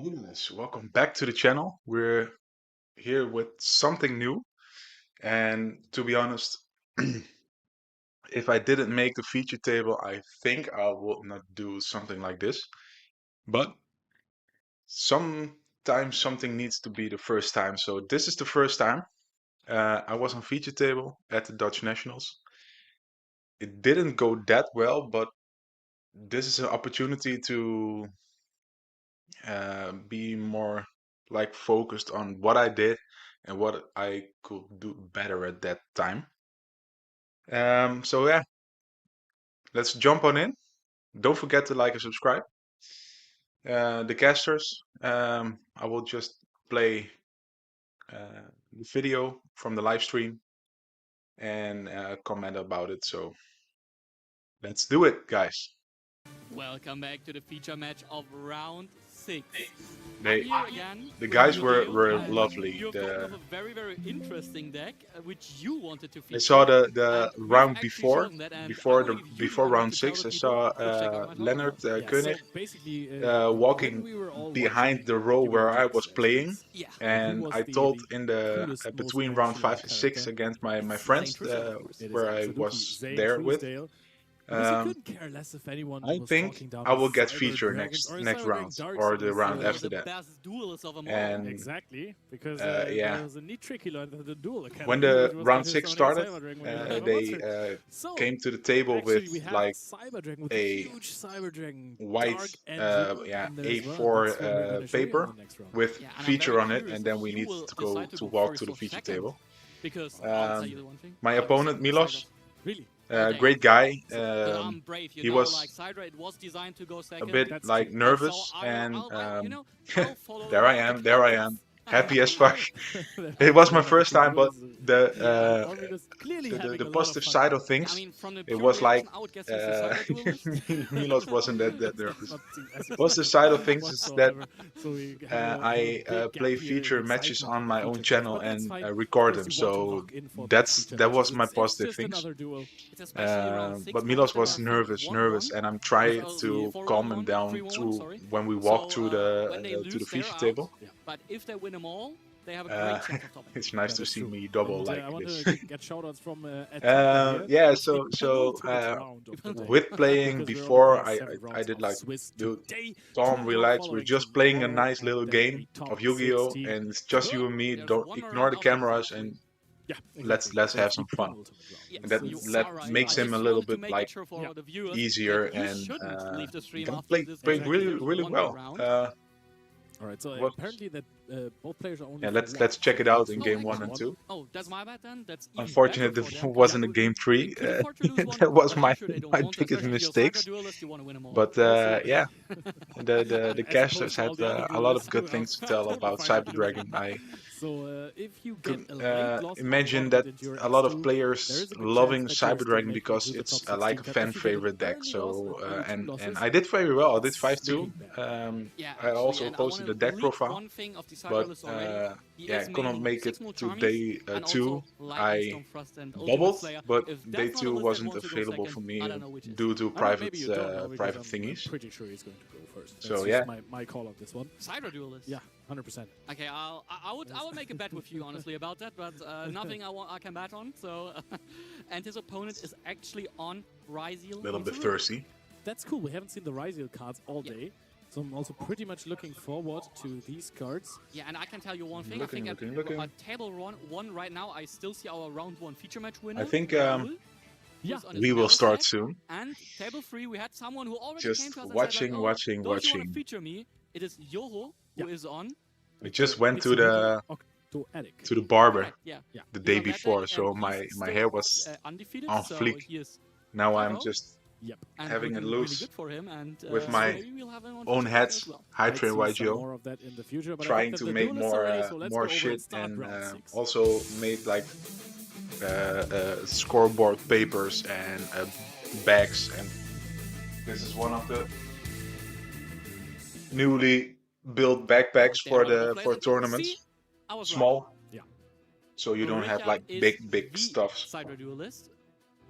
Yes, welcome back to the channel. We're here with something new, and to be honest, if I didn't make the feature table, I think I would not do something like this. But sometimes something needs to be the first time. So this is the first time. I was on feature table at the Dutch Nationals. It didn't go that well, but this is an opportunity to be more like focused on what I did and what I could do better at that time. So yeah, let's jump on in. Don't forget to like and subscribe. The casters, I will just play the video from the live stream and comment about it. So let's do it, guys. Welcome back to the feature match of round 6. They, I'm here again the with guys Yu-Gi-Oh! were And lovely. you have gotten of a very interesting deck, which you wanted to I feature. saw the And we've round actually before, chosen that, and I before want the to give you the before honor round to tell six. the I people saw which deck I'm talking Leonard about. Koenig So basically, walking when we were all behind watching the row Yu-Gi-Oh! where I was GX playing, Legends, Yeah. who and was I the told in the coolest, most between round versatile 5 and 6 character? against my It's friends Zane Truesdale, of course. it is where I absolutely was Zane there with. Truesdale. Because he Um, couldn't care less if anyone I was think talking down I his will get Cyber feature Dragons or his next Cyber round Dragon Dark or the Series. round Oh, after the that. best duelist of them all. And Exactly, because yeah, there was a neat trick he learned at the Duel when Academy, the which was round that his 6 summoning a started, Cyber Dragon when he doesn't have a they monster. So, came to the table with actually, we have like Cyber Dragon with a a huge Cyber Dragon white Dark Engine yeah in there as well. A4 That's what we're going to show you in paper the next round. with Yeah, and I'm feature very on it, curious and then we who need will to decide to go walk to first the or feature second. table. Because I'll tell you the one thing. My I was opponent second Milos, Really? all day. great guy. But I'm brave, you He know, was like Sidra, it was designed to go a second. bit That's like true. nervous, And and I'll you know, I'll follow there I the am, there I am, guidance. happy as fuck. That It happens was when my you have a first good time, duel. but the And uh, Armin is clearly the, the, having the a lot of positive fun side here. of things, Yeah, I mean, from the it pure was like reaction, I would guess he's the Sidra duelist. Milos wasn't that That's nervous. not as Positive side of things is that whatsoever. So we have I a big play gap here in feature matches excitement on in the my own feature match, channel but that's and fine. Of record course, them. you want to So lock in for those feature that was matches. my It's positive just things. another duel. It's especially around 6 But because Milos there were, was I think, nervous, 1-1. and I'm Yeah, trying Oh, to 4-1-1, calm him down 3-1-1, through sorry. when we walk So when they to the lose, they're feature out. table. Yeah. But if they win them all, they have a Uh, great chance of topping. it's nice That to is see true. me double And like I want this. to get shoutouts from Atika here. Yeah, It's the penultimate round of the day. with playing Because we're on before, the seventh I rounds did of like, Swiss dude, today. Tom, 2 more relax. We're following just playing a tomorrow, nice little and then game a top of 6 Yu-Gi-Oh, team. and it's just you and me. There's Don't one more ignore round the out of the cameras top and three. Yeah, let's exactly. have That's some the fun. penultimate round. Yes, And that you are right. makes I him a just little wanted to bit make like it sure for Yeah. the viewers easier, that you and shouldn't leave the stream can after this. play because Exactly. really there's one more well. round. All right, so What- apparently that both players are only. Yeah, for let's check it out in Oh, game hang 1 on. and 2. Oh, that's my bad then. That's even Unfortunate better for it them. wasn't a game 3. They could afford to lose one, That was but my I'm sure they don't my want to, biggest especially if you're a mistakes. Cyber duelist, you want to win them all. But Also- yeah, the As casters opposed to all had the other a lot of duelists good who things to are tell totally about fine with Cyber losing. Dragon. I So if you get could a late loss, imagine on that top of it in your a lot of X2, there players is a good loving chance that you're Cyber still Dragon making because to the it's top 16 like a cut. fan If you get an favorite deck. early So loss, only 2 and losses, I did very well. I did it's 5-2. looking bad. Yeah, I actually, also and I posted wanna the deck leak profile, one thing of the Cyber but duelist already. He yeah, is I couldn't mainly make it 6 more to Charmies day and 2. also Lightning I Storm Thrust and Ultimate bubbled, Slayer. but If day that's not a 2 list that wasn't wants to go available second, for me I don't know which is. due to I don't, maybe you don't know because private I'm thingies. pretty sure he's going to go first. That's So, just yeah. my call on this one. Cyber duelist. Yeah, 100%. Okay, I would make a bet with you honestly about that, but nothing I can bet on. So, and his opponent is actually on RYZEAL. A little bit thirsty. That's cool. We haven't seen the RYZEAL cards all Yeah. day. So I'm also pretty much looking forward to these cards. Yeah, and I can tell you one thing. Looking, I think looking. at table one right now, I still see our round 1 feature match winner. I think Raul, Yeah. who's on his we will Melos start deck. soon. And table 3, we had someone who already Just came to us and watching, said, like, oh, watching, don't you want watching. to feature me? It is Yoho who Yeah. is on. I just went to MITSU the the barber Correct, yeah. the He's day on that before, deck, so and my he's my still, hair was undefeated, on so fleek. he is Now I'm Bravo. just Yep. and having it looking really loose good for him, and with so my maybe we'll have him on own feature hats, as well. high Might train see some YGO, more of that in the future, but I trying like to that the make duel is already, so let's more go over shit, and start and round 6. also made like scoreboard papers and bags, and this is one of the newly built backpacks Oh, for there are the other for players. tournaments. See? I was right. Small, Yeah. so you don't have Richard like is big the stuff. Cyber duelist.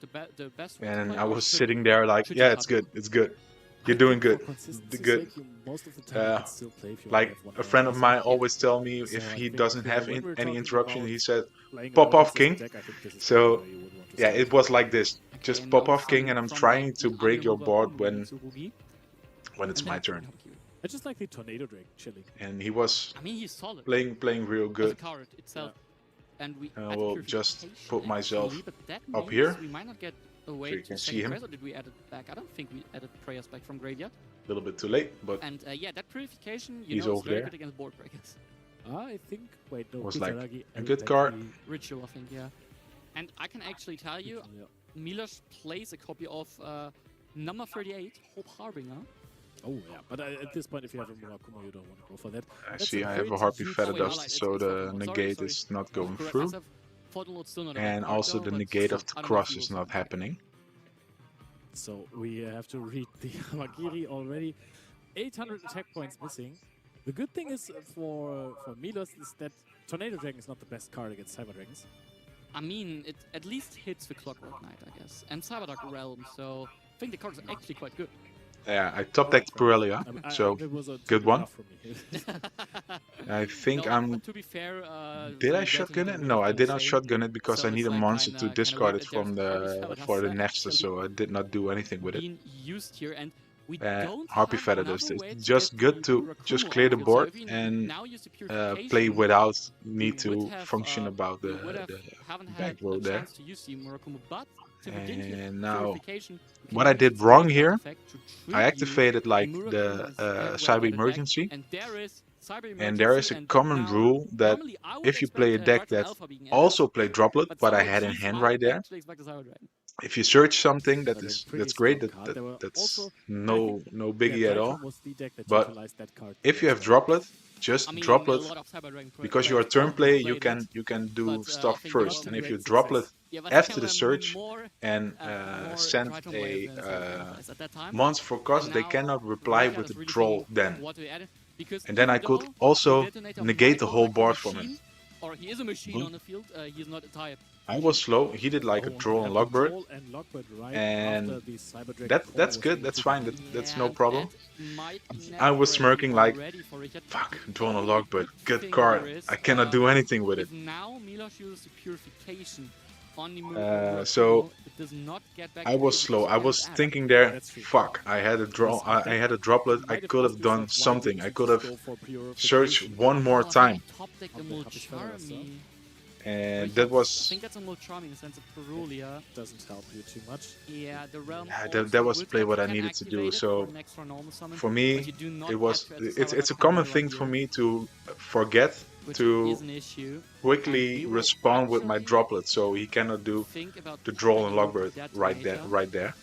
the best way to And play, I or was should sitting there like, should you yeah, cut it's it? good, it's good. I You're doing think good, for consistency's good. sake, you most of the time Uh, can still play if you only like have one a friend of RYZEAL. mine always tell me So if I he think doesn't have when we're any talking interruption, about he said, playing pop around off against this king. deck, I think this is So probably where you would want to yeah, start. it was like this. Okay, Just and pop now off king, coming and I'm from trying the to break your Anime board Mobile Mitsurugi, when it's and my then turn. I just like the Tornado Drake chilling. And he was I mean, he's solid playing real as a good. card itself. And we I added will just purification put myself actually, but that up means here. we might not get away you to can see second him. prayers, or did we add it back? I don't think we added prayers back from graveyard. A little bit too late, but And yeah, that purification, you He's know, is over very there. good against board breakers. I think. Wait, no. Was like Kusanagi a added good back card. the- Ritual, I think, yeah. And I can actually tell you, Yeah. Milos plays a copy of number 38, Hope Harbinger. Oh yeah, but at this point, if you have a Murakumo, you don't want to go for that. I That's see a I have a very Harpy huge Feather Oh, yeah, Dust, like, so it's the Pokemon. negate Sorry. is not Oh, going correct through. myself. Photon's still not a bad And card, also though, the but negate still, of the I don't know if cross he is will not find that. happening. So we have to read the Magiri already. 800 attack points missing. The good thing is for Milos is that Tornado Dragon is not the best card against Cyber Dragons. I mean, it at least hits the Clockwork Knight, I guess. And Cyberdark Realm, so I think the card is actually quite good. Yeah, I top decked Pirellia, so It was a good one. for me. I think No, I'm. but to be fair, Did I the shotgun detonator it? will No, I go did not same. shotgun it because So I need it's a like monster to kinda discard weird it that there's from Harpy for the Feather Nexus, Dust so I did not do anything with it. being used here, and we don't Harpy have Feather another Dust. way It's to just get good the to just Murakumo clear the outfield. board So if we and now use the play purification, without we need would to have, function about we the, would have, the haven't back had row a there. chance to use the Murakumo, but since we didn't use And now, purification, we what can I use did its wrong great here, artifact to I tribute activated like Murakumo's, the way to Cyber get it back. Emergency, And there is Cyber and there is Emergency, a and common now rule that normally I would if you play a expect deck Drytron that Alpha being added, also play Droplet, but what I somehow had in Cheese hand might right there, actually expect a Cyber Dragon. if you search something that Cyber is Dragon, pretty that's great, strong card. There were that's also, I no think, biggie at all. Drytron was the deck that But utilized that card. if you have most. Droplet, I just mean, Droplet a lot of Cyber Dragon because you're a players turn probably player. played it, You can do but I stuff think there first, were and if you great Droplet success. yeah, but after there the were search more and more send Drytron a players than Cyber Dragon players at that time. monster for cost, And they now cannot reply Ryzeal with is a really draw thinking then. what to add, because And then I even could though also the detonator negate might the look whole like a board from him. machine, or he is a machine Mhm. on the field, he's not a type. I was slow. He did like a Oh, draw and on the Lockbird, Troll and Lockbird right and after the Cyber Dragon that's combo was good. being That's put fine. in. That's Yeah, no problem. that might be I was never smirking like, already for Richard. fuck, The draw on a only Lockbird. Good thing card. here is, I cannot do anything with it. if now Milos uses the purification on the So Murakumo, it does not get back I to was you slow. because I you was cannot add. thinking there, That's true. fuck, I had a draw. Yes, I had a Droplet. I Might could asked have done yourself, why something. didn't I you could just have go for searched purification? one more Well, I time, think he top decked a On the Happy Feather, Mulcharmy. and Richard, that I was think that's a Mulcharmy in the sense of Perulia. Doesn't help you too much. Yeah, the realm. Yeah, also that was the would play have what I can needed to do. activate it So for next round normal summon, for but me, you do not it have was to add the it's a Cyberdark common Commander thing right for here, me to forget which to is an issue. quickly And we will respond with my actually Droplet, so he cannot do Think about the draw on popping over Lockbird that right there, detonator. right there.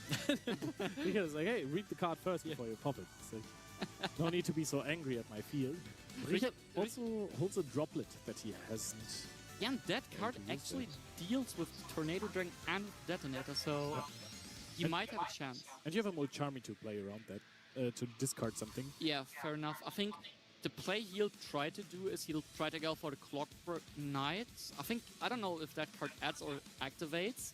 Because like, hey, read the card first before you pop it. It's like, no need to be so angry at my field. Richard also holds a Droplet that he hasn't. Yeah, and that card use actually deals with Tornado Dragon and Detonator, so you And- might have a chance. And you have a Molcharmy to play around that, to discard something. Yeah, fair enough. I think the play he'll try to do is he'll try to go for the Clockwork Knight. I don't know if that card adds or activates.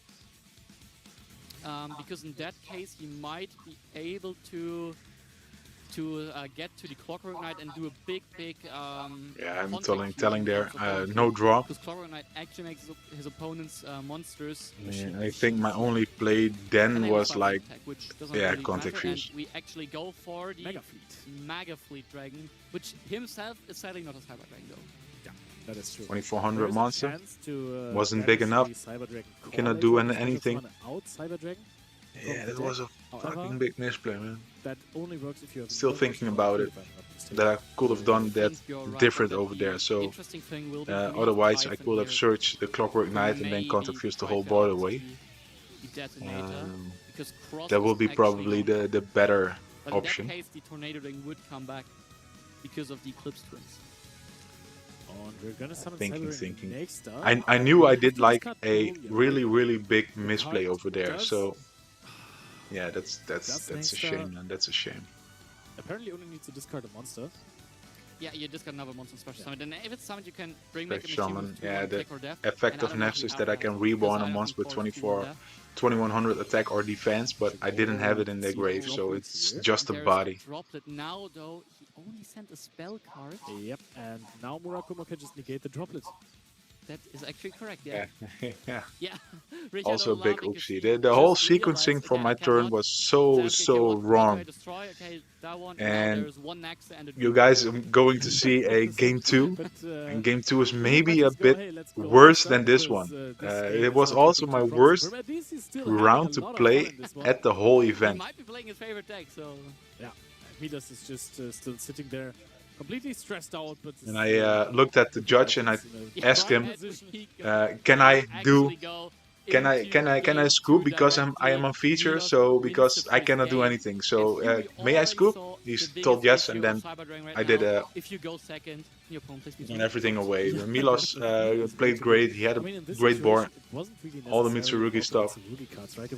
Because in that case, he might be able to get to the Clockwork Knight and do a big Yeah, I'm contact telling heal there, on his opponent. no draw. Because Clockwork Knight actually makes his opponent's monsters. Yeah, I think my only play then enable was Cyber like, attack, which doesn't yeah, really contact matter, and fuse. we actually go for the Mega Fleet. Mega Fleet Dragon, which himself is sadly not a Cyber Dragon though. That is true. 2400 There is a monster. chance to, Wasn't banish big enough. the Cyber Dragon Cannot Core do later instead of anything. summon out Cyber Dragon. Yeah, that was a However, fucking big misplay, man. that only works if you have Still one thinking monster about on it. the field, if I'm not mistaken. That I could have done I that think you're right different that over the there. So interesting thing will be to leave otherwise, I Typhon could have here, searched the Clockwork Knight and then maybe contact fuse the try whole to board out away. the Detonator, Um, because Cross that will is be actually probably gone. the better But option. in that case, the Tornado Dragon would come back because of the Eclipse Twins. And we're gonna summon Thinking, Cyber Dragon thinking. next up. I knew I did Just like cut a Perulia. really big The misplay card over there. does- So yeah, that's a next shame, man. That's a shame. Apparently only needs to discard a monster. Yeah, you just got another monster special summon. Then if it's summoned, you can bring Special back a machine summon, with 2 yeah, the attack or death. Effect And I of don't know if Nefs we is have that I can because reborn I a don't monster with think Force will 2100 attack or defense, but I didn't have it in their grave, so it's just a There's body. Droplet now, though. He only sent a spell card. Yep, and now Murakumo can just negate the Droplet. That is actually correct, yeah. Yeah. Yeah, Richard Also a big laughing 'cause oopsie. he The whole just realized, sequencing for okay, I my turn cannot. was so Says, okay, what? wrong. Retry, destroy, okay, that one. Now And there's one next and it you will guys go. are going to see a game 2. But And game 2 is before maybe a questions go, bit hey, let's blow worse this up than this one. because this game It is was not also looking my too promising. worst But at least he's still having a round to lot of fun play in this one. at the whole He event. might be playing his favorite deck, so. Yeah, Milos is just still sitting there, completely stressed out. But And I looked at the judge and I asked him, can I do can I scoop because I am on feature, so because I cannot do anything. So may I scoop? He told yes, and then I did if you go second, your opponent plays won everything away. Yeah. Milos played great. He had a in this great board. situation, it wasn't really All the necessary Mitsurugi about stuff. the Mitsurugi cards, right?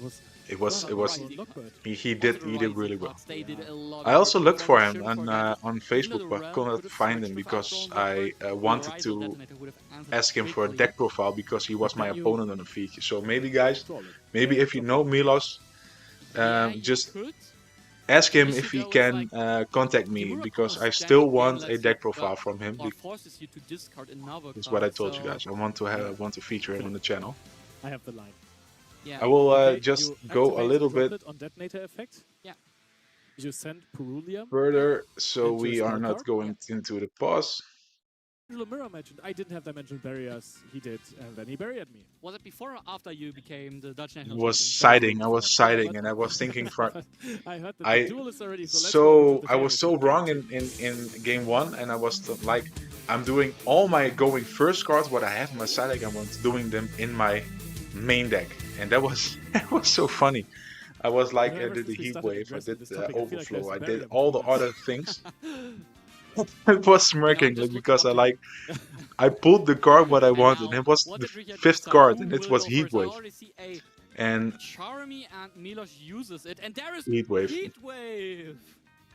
It was Lockhart. he did really well. They did a lot I of also work. looked for Probably him shouldn't forget, on even Facebook, though but the could realm not could have find switched him without because throwing I Lockhart, wanted RYZEAL to detonator would have answered ask him for a quickly. deck profile because he was my Can you- opponent on the feature. So maybe guys, Draw it. maybe if you know Milos, Yeah, you just could. ask The him issue if he though is, can like, contact me Kimura because I Post still again want a lets deck you, profile from him. or forces you to discard another That's card. what I told you so, guys. I want to feature him on the channel. I have the line. Yeah. I will Okay, just you go a activate little bit droplet on detonator effect. Yeah. You send Perulium. further, so Into a we are spell not card? going into the pause. Mirror mentioned I didn't have dimensional barriers. He did, and then he buried me. Was it before or after you became the Dutch I national was champion? siding. I was Yeah, siding, but- and I was thinking for I heard that I the duel is already. So let's go into the I was finals so of game wrong two. in game 1, and I was like, I'm doing all my going first cards what I have on my side deck. I was doing them in my main deck, and that was that was so funny. I was like, I ever did the since we heat started wave, I addressing did this the topic, I feel like overflow, there's I a did barrier all the between us. other things. I was smirking just because I looking like I pulled the card what I And wanted. now, It was what the did Richard 5th decide? card, Who and it will was go heat first? I wave. already see a And Charmy and Milos uses it, and there is heat wave. Heat Wave.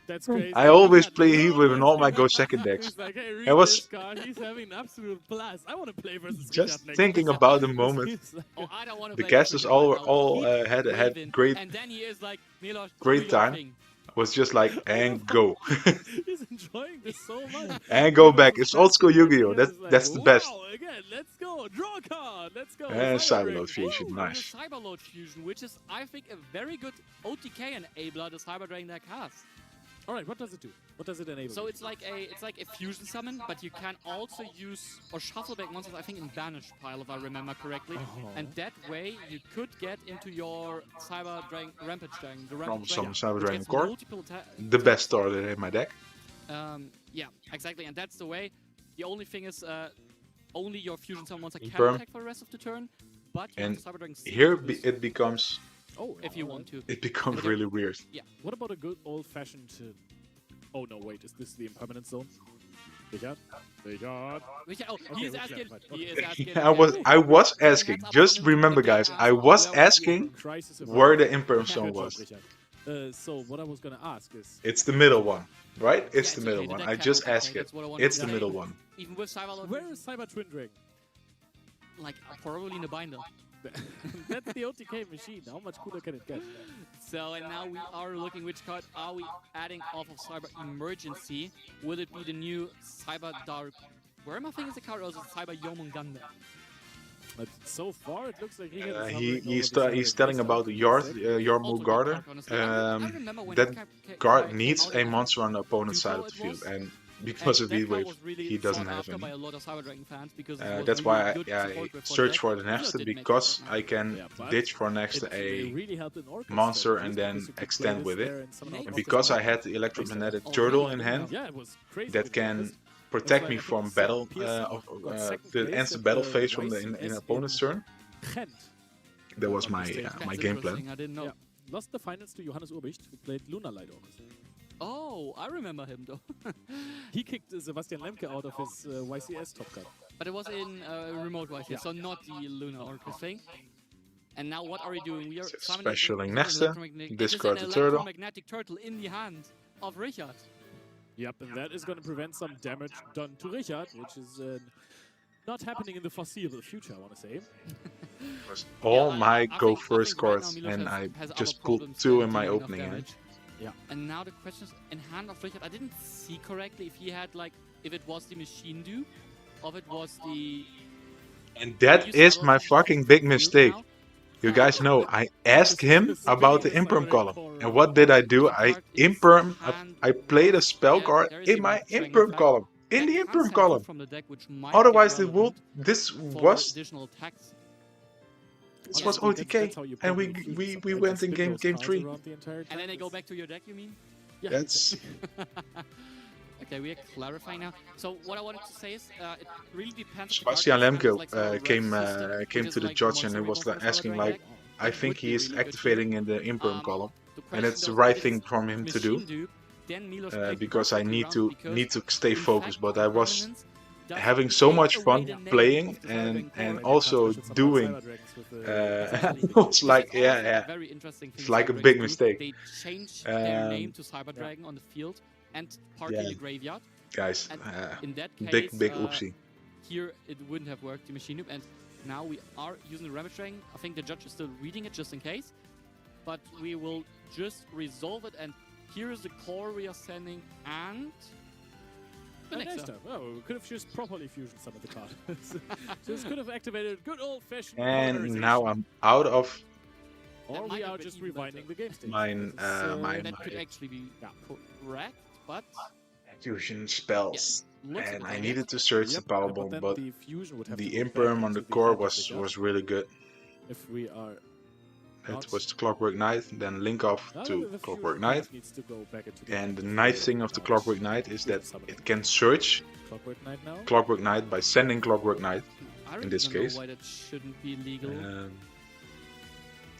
That's crazy. I always Richard play heat wave in all my literally go went second up. decks. He's like, hey, I read was this card. He's having an absolute blast. I want to play versus just Richard next. thinking about the moment. He's like, Oh, I don't want to The play casters with Richard all right now. had Heat waving, great and then he is like, Milos, great do your time. thing. was just like and go He's enjoying this so much. and go back. It's old school Yu-Gi-Oh. That's the best. Wow, again, let's go. Draw a card. Let's go. And Cyber Cyberload Ring. Fusion, Ooh, nice. the Cyberload Fusion, which is, I think, a very good OTK enabler the Cyber Dragon deck has. All right, what does it do? What does it enable? So it's like a fusion summon, but you can also use or shuffle back monsters, I think, in banished pile, if I remember correctly. Oh. And that way you could get into your Cyber Dragon Rampage Dragon, the From Rampage some Dragon, Cyber which Dragon gets core. multiple The best starter in my deck. yeah, exactly, and that's the way. The only thing is, only your fusion summon monster can Confirm. attack for the rest of the turn, but you And have the Cyber Dragon here Seed boost it becomes if you want to. it becomes Okay. really weird. What about a good old-fashioned... oh, no, wait. Is this the impermanent zone? Richard? Richard? Oh, he is Richard, asking. right, He okay. is asking. I was asking. Just remember, guys, I was asking Crisis where the impermanent. Imperm Good Zone job, was. Richard. So what I was gonna ask is... It's the middle one, right? It's the okay, middle the one. deck I can just attack, asked okay, it. that's what I wanted It's to the say. middle one. Even with Cyberload, Where is Cyber Twin Dragon? like probably in a binder. That's the OTK machine. How much cooler can it get? So, and now we are looking which card are we adding off of Cyber Emergency. Will it be the new Cyber Dark Worm, I think is the card, or is it Cyber Yomunganda? But so far, it looks like He's telling about the Yarmu Garter. That guard needs a monster on the opponent's side of the field, and because of Heat Wave, he doesn't have any. By a lot of Cyber Dragon fans because That's why I search for the next because I can ditch for next a monster and then extend with it. And because I had the electromagnetic turtle in hand, that can protect me from battle the ends the battle phase from the in opponent's turn. That was my my game plan. I didn't know. Yeah. Lost the finals to Johannes Urbicht, who played Lunar Light Orcus. Oh, I remember him though. He kicked Sebastian Lemke out of his YCS top cut. But it was in remote YC, so not the Lunar Orcus thing. And now what are we doing? We are summoning Specialing an next, electromagnetic- discard it is the an turtle. electromagnetic turtle in the hand of Richard. Yep, and that is going to prevent some damage done to Richard, which is not happening in the foreseeable future, I want to say. All my I go think first right now cards, Milos and has- I has just other pulled problems 2 than in my dealing enough opening hand. damage. Yeah. And now the question is, in hand of Richard, I didn't see correctly if he had like, if it was the machine do, or if it was the And When that you is saddle my attack fucking into big the field mistake. now, You guys know, I asked This him is about the spinning a imperm cyber column. for And what did I do? tricky I part is hand I played a rough. spell Yeah, card there is in the my rapid dragon imperm effect. column. In That the can imperm send two column. from the deck, which might get Otherwise, relevant this for was additional attacks. this Yeah, was Honestly, OTK, that's how you and probably fusion something. we Like went just in spin those game cards 3. around the entire and then they time. go back to your deck, you mean? Yeah, That's exactly. Okay, we are clarifying now. So what I wanted to say is, it really depends. If the card Sebastian gets handed Lemke like sort of a came red system, which came is to the like the judge and monster he was removal for the Cyber asking Dragon like, deck, I that think would he be is really good here. activating in the imperm column, The and question it's the though, right if thing it's from him to do. machine dupe, then Milos played Because I perfectly around because need to stay in focused. fact But I was permanence does having so take much away fun the name playing of the Cyber Dragon core. Maybe you can't also special summon doing. cyber dragons with the Exactly. It was Which like, is also yeah, a very interesting thing it's like a Cyber big Dragons do. mistake. They change their name Um, to Cyber Dragon on the field and park yeah, in the graveyard. guys, And in that big case, oopsie. here it wouldn't have worked, the machine loop. And now we are using the Rabbit Dragon. I think the judge is still reading it just in case. But we will just resolve it. And here is the core we are sending. And the Nice next stuff. Oh, we could have just properly fusion summoned the card. Just could have activated good old-fashioned And colorization. now I'm out of Or That we might have are been just even rewinding better. the game state. mine, that could actually be Yeah. correct. But fusion spells. looks a And bit I like needed it. to search Yep, the power but bomb, then but the fusion would have to the go back imperm on into the core hand of was the god. really good. If we are It not... was the Clockwork Knight, then link off Now to the Clockwork fusion Knight. card needs to go back into the And hand the of nice thing of the god. Clockwork Knight is that Summoning. it can search Clockwork Knight now. Clockwork Knight by sending Clockwork Knight. I really this don't case. know why that shouldn't be legal.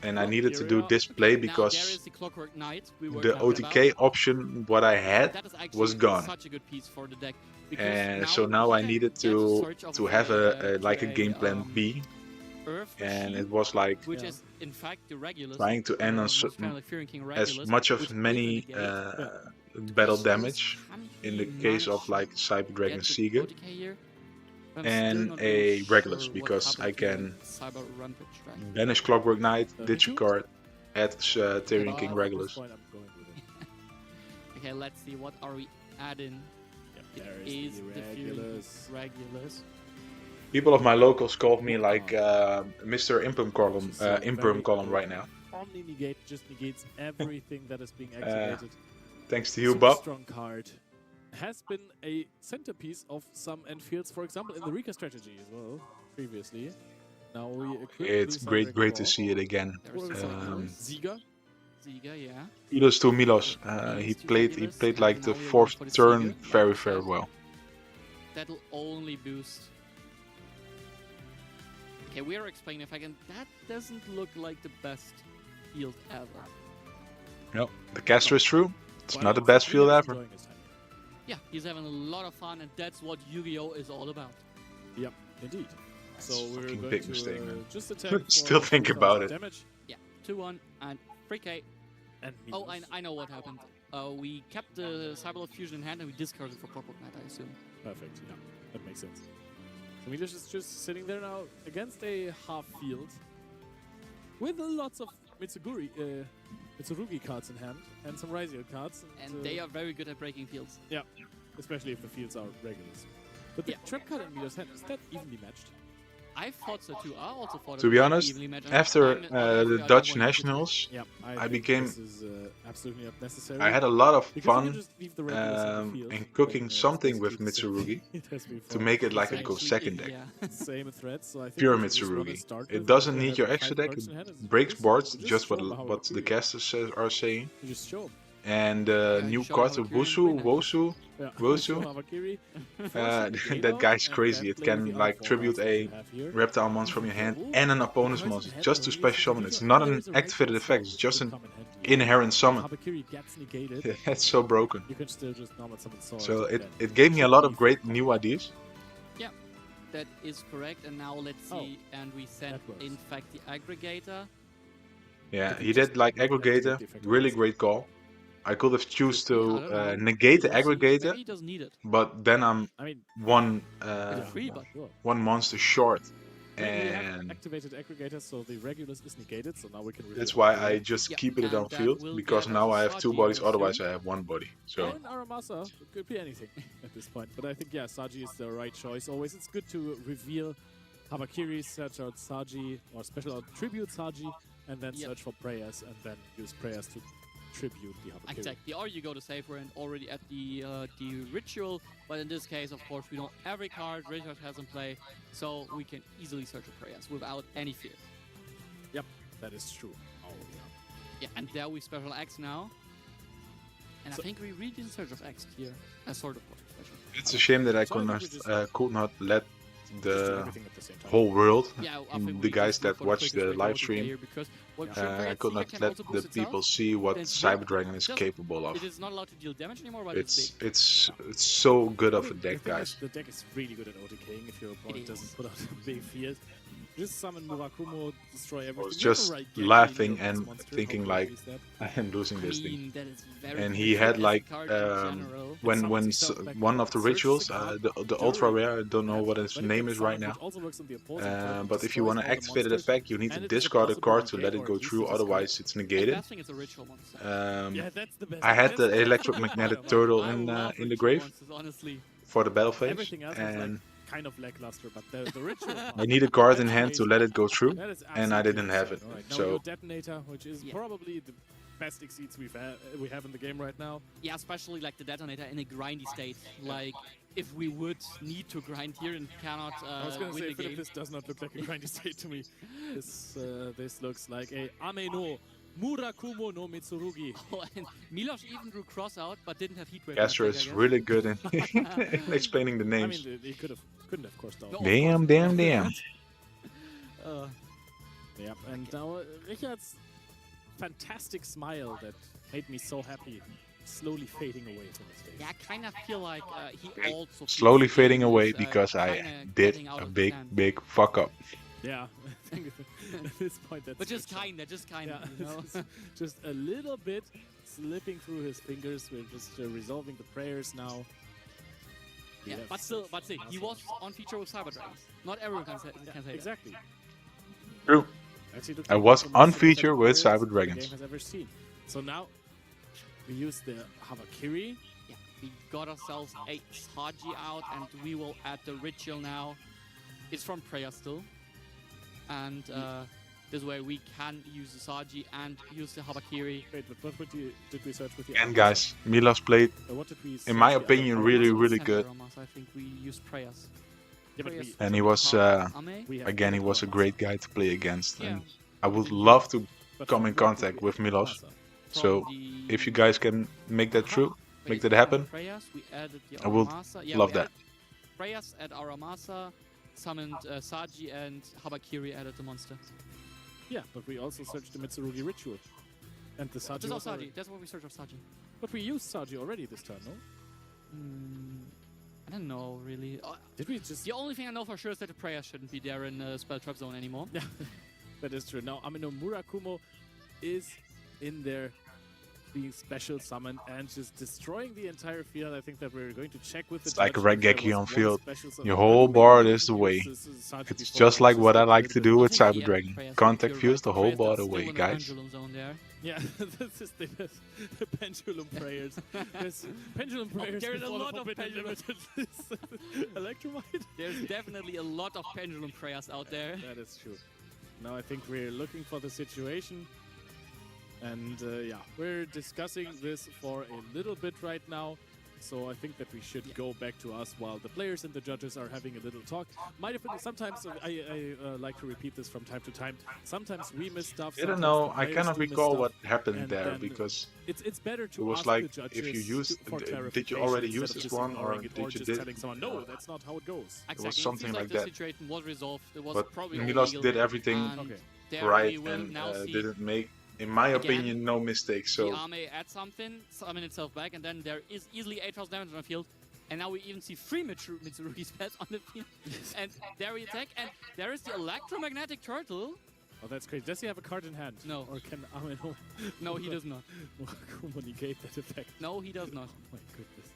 And I Well, needed to here do we are. display Now there because is the Clockwork Knight we were the talking OTK about. option, what I had, That is actually was gone. such a good piece for the deck. Because And so now I he can needed get to search off have a like a to game plan B, Earth and machine, it was like which Yeah. is in fact the Regulus. trying to end on most family Fearing King as Regulus, much which of is many a negate. battle Question is, damage can in he the case of manage like Cyber to Dragon get the Seeger OTK here? I'm and still not a really Regulus, sure what because I happened to can Cyber Rampage Dragon. banish Clockwork Knight, ditch a Me too. card, add Tyrion King At this Regulus. point, I'm going with it. Okay, let's see, what are we adding? Yep, It there is the the Fearing Regulus. Regulus. People of my locals called me like Mr. Imperm column, Which is, very Imperm column good. right now. Omni negate just negates everything that is being activated. Thanks to you, Super Bob. strong card. Has been a centerpiece of some end fields, for example, in the Rika strategy as well, previously. Now we equip It's the great Cyber to Claw. see it again. There's Ziga. Ziga, yeah. Kudos to Milos. He He is to played Regulus, like and now the we're going fourth for the turn Seeger, very like I said. well. That'll only boost. Okay, we are explaining if I can. That doesn't look like the best field ever. No, the caster is through. It's But not the it's best field really ever. enjoying his time. Yeah, he's having a lot of fun, and that's what Yu-Gi-Oh is all about. Yep, indeed. So That's we're fucking going big to mistake, man. just attack. Still for think 2000 about it. Damage. Yeah, 2-1 and 3k. And Oh, Milos. I know what happened. We kept the Cyberlord Fusion in hand and we discarded for Clockwork Knight, I assume. Perfect. Yeah, that makes sense. So Milos is just sitting there now against a half field with lots of Mitsurugi cards in hand and some RYZEAL cards. And they are very good at breaking fields. Yeah, especially if the fields are regulars. But the Yeah. trap card in Milos' hand, is that evenly matched? I thought so too. I also thought To it be was honest, evenly matched. after I'm the don't Dutch want to- Nationals, Yeah, I think became- this is absolutely not necessary. I had a lot of Because you can fun just leave the regulars in the field in cooking when, something it's with basically the same Mitsurugi thing it has been to for make it like a Same- go Actually, second deck. Yeah. Same thread, so I think Pure we just wanna Mitsurugi. start It with doesn't if need they your have extra 5 deck. cards in hand, It breaks just- boards, just just show 'em how what it the really casters are saying. You just show 'em. And Yeah, new you show cards how of Kyrian win, Wosu. Yeah, Wosu. show Hamakiri. That guy's crazy. It can like tribute a reptile monster from your hand and an opponent's monster just to special summon. It's not an activated effect, it's just an inherent summon. Hamakiri gets negated. That's so broken. You can still just normal summon swords. So and it then gave me a lot of should great be new ideas. That is correct. And now let's see. And we send, that works. in fact, the aggregator. Yeah, he did like aggregator, really great call. I could have choose I to don't know. negate the We'll see. aggregator, Maybe he doesn't need it. but then I'm I mean, one Yeah, free, but- sure. one monster short, We have and activated aggregators, so the Regulus is negated, so now we can that's reveal why our I just Yeah, keep it and on that field will because get now us I have two Saji, bodies. I assume. Otherwise, I have one body. So And Aramasa, it could be anything at this point. But I think, yeah, Saji is the right choice always. It's good to reveal Habakiri, search out Saji, or special out tribute Saji, and then search for prayers, and then use prayers to tribute the Habakiri. Exactly. Or you go to save and already at the ritual, but in this case, of course, we know every card Richard has in play, so we can easily search for prayers without any fear. Yep, that is true. Oh, yeah, and there we special X now. And so I think we really didn't search of X here. Sort of special. It's a shame that I could not let the whole world, the guys that watch the live stream, I could not let the people see what Cyber Dragon is capable of. It is not allowed to deal damage anymore, but it's so good of a deck, guys. The deck is really good at OTKing if your opponent doesn't put out a big field. Just summon Murakumo, destroy everything. I was just laughing and thinking like, I am losing this thing. And he had like, when one of the rituals, the ultra rare, I don't know what its name is right now. But if you want to activate the effect, you need to discard a card to let it go through, otherwise it's negated. I had the electromagnetic turtle in the grave for the battle phase, and kind of lackluster, but the ritual I need a card in hand to let it go through, and I didn't have it. Right. So detonator, which is probably the best exceeds we have in the game right now. Yeah, especially like the detonator in a grindy state. Like if we would need to grind here and cannot I was gonna win say, the game. this does not look like a grindy state to me. This looks like a Ame no Murakumo no Mitsurugi. Oh, and MILOS even drew cross out, but didn't have heat wave. Castro is really good in explaining the names. I mean, he couldn't have crossed out. Damn. Yeah, and now Richard's fantastic smile that made me so happy, slowly fading away from his face. Yeah, I kind of feel like he also Slowly fading away because I did a big fuck up. Yeah, I think at this point that's... But just kinda, you know? Just a little bit slipping through his fingers. We're just resolving the prayers now. Yeah, but still, he was on feature with Cyber Dragons. Not everyone can say exactly. True. I was on feature with Cyber Dragons. The game has ever seen. So now we use the Habakiri. Yeah, we got ourselves a Saji out, and we will add the ritual now. It's from Prayer still. And this way we can use the Saji and use the Habakiri. Wait, but what did we search with the... And guys, MILOS played, in my opinion, really good. I think we used Prayers. And he was, again, he was a great guy to play against. And I would love to come in contact with MILOS. So if you guys can make that true, make that happen, I would love that. Prayers at Aramasa, summoned Saji, and Habakiri added the monster. Yeah, but we also searched the Mitsurugi ritual. And the Saji. Saji. That's what we searched of Saji. But we used Saji already this turn, no? I don't know, really. Did we just... The only thing I know for sure is that the Prayer shouldn't be there in Spell Trap Zone anymore. Yeah, that is true. Now, Amino Murakumo is in there being special summoned and just destroying the entire field. I think that we're going to check with the... It's like a Regeki on field. Your whole board is away. It's just like what I like to do with Cyber Dragon. Contact fuse the whole board away, guys. Yeah, this is the pendulum prayers. There's pendulum prayers. There's a lot of pendulum. Electromite? There's definitely a lot of pendulum prayers out there. That is true. Now I think we're looking for the situation. And yeah, we're discussing this for a little bit right now. So I think that we should go back to us while the players and the judges are having a little talk. Might have been, sometimes I like to repeat this from time to time. Sometimes we miss stuff. I don't know. I cannot recall what happened there because it's better to it was ask like the if you used. Did you clarification already use instead of this just one, or ignoring it, did you just did? telling someone, no, that's not how it goes. Exactly. It was something like the that. situation was resolved. It was But probably MILOS did everything right and didn't make, in my opinion, no mistakes. So the army adds something, summon itself back, and then there is easily 8,000 damage on the field. And now we even see 3 Mitsurugi spells on the field. And there we attack, and there is the electromagnetic turtle. Oh, that's crazy. Does he have a card in hand? No. Or can Ameno... No, he does not. Negate that effect? No, he does not. Oh my goodness.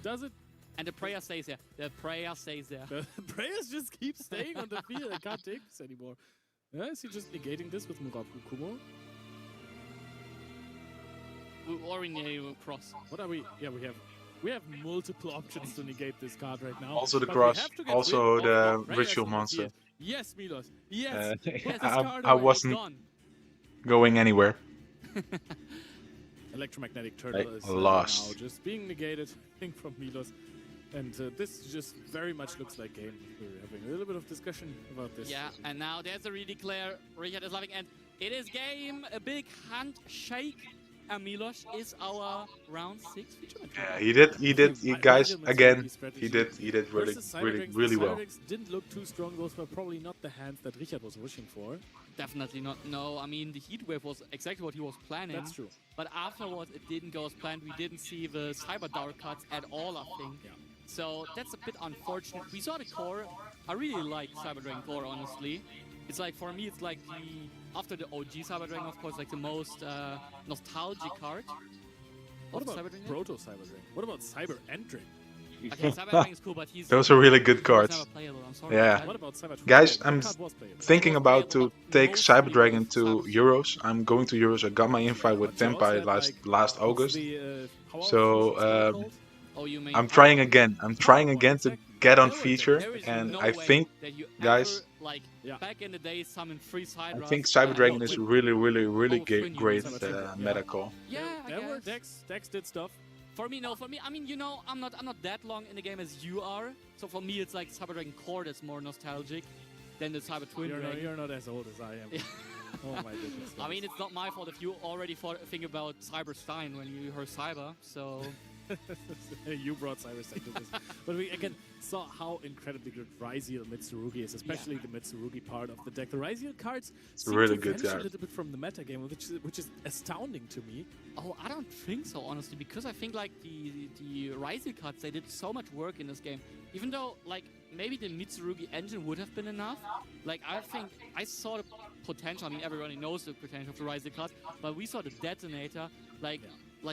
Does it? And the prayer stays there. The prayer stays there. The prayers just keep staying on the field. I can't take this anymore. Is he just negating this with Murakumo? Or in a cross. What are we? Yeah, we have multiple options to negate this card right now. Also the cross, also the ritual monster. Yes, Milos. Yes. Put Yes, this I, card I away. it's wasn't gone. going anywhere. Electromagnetic I Turtle is now lost. just being negated, I think, from Milos. And this just very much looks like game. We're having a little bit of discussion about this. Yeah, and now there's a redeclare. Richard is loving, and it is game. A big handshake. And Milos is our round 6 feature match. Yeah, I think you guys, RYZEAL again, Mitsurugi strategy he did really, versus really, Cyberdrakes. The really well. Cyberdrakes didn't look too strong. Those were probably not the hands that Richard was wishing for. Definitely not. No, I mean, the heat wave was exactly what he was planning. That's true. But afterwards, it didn't go as planned. We didn't see the Cyber Dark cuts at all, I think. Yeah. So that's a bit unfortunate. We saw the core. I really like Cyber Dragon core, honestly. It's like, for me, it's like the, after the OG Cyber Dragon, of course, like the most nostalgic card. What of about Cyber Dragon? Proto Cyberdrake? What about Cyber Endring? Okay, Cyber Dragon is cool, but he's Those are really good he was cards. never playable. I'm sorry. Yeah. What about Cyber Guys, Dragon? I'm That card was playable. thinking was about playable, to but take mostly Cyber Dragon with to Cyber Euros. I'm going to Euros. I got my invite with But you also Tempai had, last like, what's August. the, how are So fusion style called? Oh, you mean I'm power trying one? again. I'm Power trying one, again to exactly. get on That worked out feature, There is and no I way think, that you guys, ever, like, Yeah. back in the day, summoned 3 side I think Cyber Dragon is Twin. really, really, really Oh, Twin, you great mean Cyber Twin, yeah. meta call. Yeah, I There were guess. decks did stuff. For me, no. For me, I mean, you know, I'm not that long in the game as you are. So for me, it's like Cyber Dragon Core that's more nostalgic than the Cyber Twin Dragon. You're not as old as I am. Yeah. Oh my goodness. I mean, it's not my fault if you already think about Cyber Stein when you heard Cyber. So You brought Cyber Stein to this. But we again saw how incredibly good RYZEAL Mitsurugi is, especially the Mitsurugi part of the deck. The RYZEAL cards seem really to good vanish a card. little bit from the meta game, which is astounding to me. oh, I don't think so, honestly, because I think like the RYZEAL cards, they did so much work in this game. Even though like maybe the Mitsurugi engine would have been enough. Like I think I saw the potential. I mean, everybody knows the potential of the RYZEAL cards, but we saw the detonator like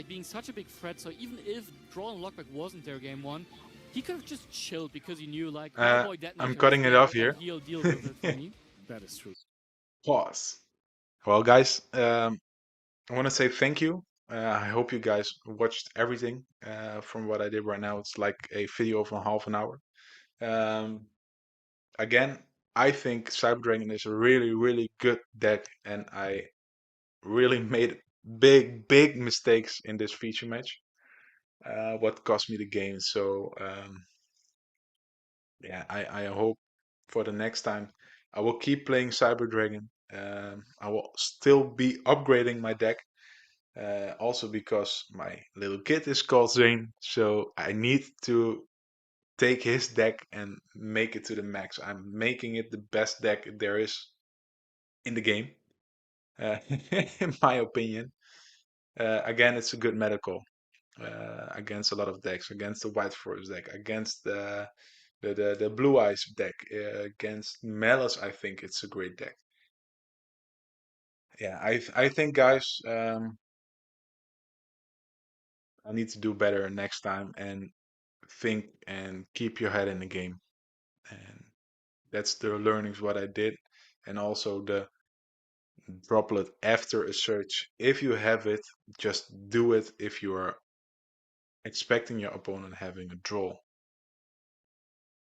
being such a big threat. So even if Draw and Lockback wasn't there game 1, he could have just chilled because he knew like oh boy, detonator I'm is cutting it there, off and here. He'll deal with it for me. That is true. Pause. Well, guys, I want to say thank you. I hope you guys watched everything from what I did right now. It's like a video of a half an hour. Um, Again, I think Cyber Dragon is a really, really good deck, and I really made big mistakes in this feature match. What cost me the game. So yeah, I hope for the next time I will keep playing Cyber Dragon. I will still be upgrading my deck. Also because my little kid is called Zane, so I need to take his deck and make it to the max. I'm making it the best deck there is in the game, in my opinion. Again, it's a good medical against a lot of decks, against the White Forest deck, against the Blue Eyes deck, against MILOS. I think it's a great deck. Yeah, I think guys, I need to do better next time and think and keep your head in the game. And that's the learnings what I did, and also the droplet after a search. If you have it, just do it if you are expecting your opponent having a draw.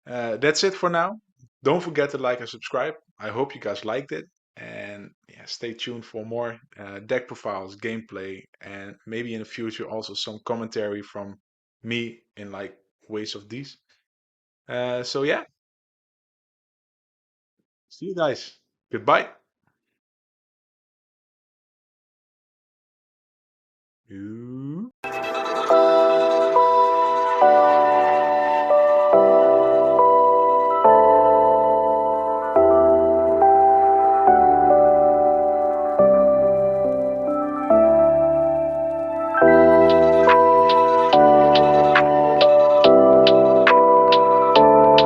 That's it for now. Don't forget to like and subscribe. I hope you guys liked it. And yeah, stay tuned for more deck profiles, gameplay, and maybe in the future also some commentary from me in like ways of these. So yeah, see you guys. Goodbye. Ooh.